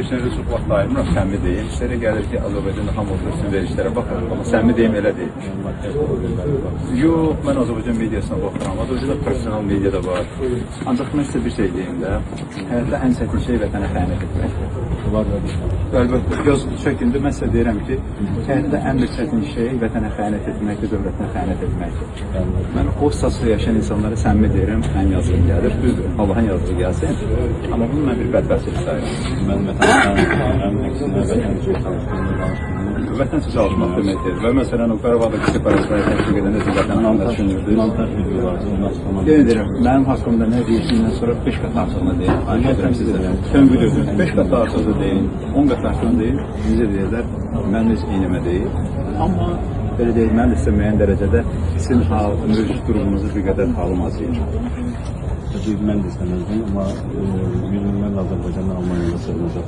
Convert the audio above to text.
Düşünürüz çox vaxt ayırmıram, səmimi deyim. Sizə gəlir ki, Azərbaycanda hamı otursun verilişlərə baxır, amma səmimi deyim elə deyil. Yox, mən Azərbaycan mediasına baxıram, Azərbaycanda profesional media da var. Ancaq mən sizə bir şey deyim də, həyatda ən çətin şey vətənə xəyanət etməkdir. Əlbəttə, göz çəkində mən sizə deyirəm ki, həyatda ən bir çətin şey vətənə xəyanət etməkdir, dövlətinə xəyanət etməkdir. Mən o stasda yaşayan insanlara səmimi deyirəm, ən yazığı gəlir, düzdür, Allahın yazığı gəlsin, amma bunu mən bir bədbəxtlik sayıram. Vətən sizə alışmaq deməkdir və məsələn o Qarabağdakı separatistləri təşviq edəndə siz vətənin anlaşılmırdı. Yenə deyirəm, mənim haqqımda nə deyildiyindən sonra 5 qat artıqını deyil, ayıq edirəm sizə. Tönqül edin, 5 qat artıqını deyil, 10 qat artıqını deyil, bizə deyirlər, mən heç iynəmə deyil. Amma belə deyil, mən də sizə müəyyən dərəcədə sizin mövcud durumunuzu bir qədər halım azıyır. Mən də istəməzdim, amma mən Azərbaycandan Almaniyada sığınacaq.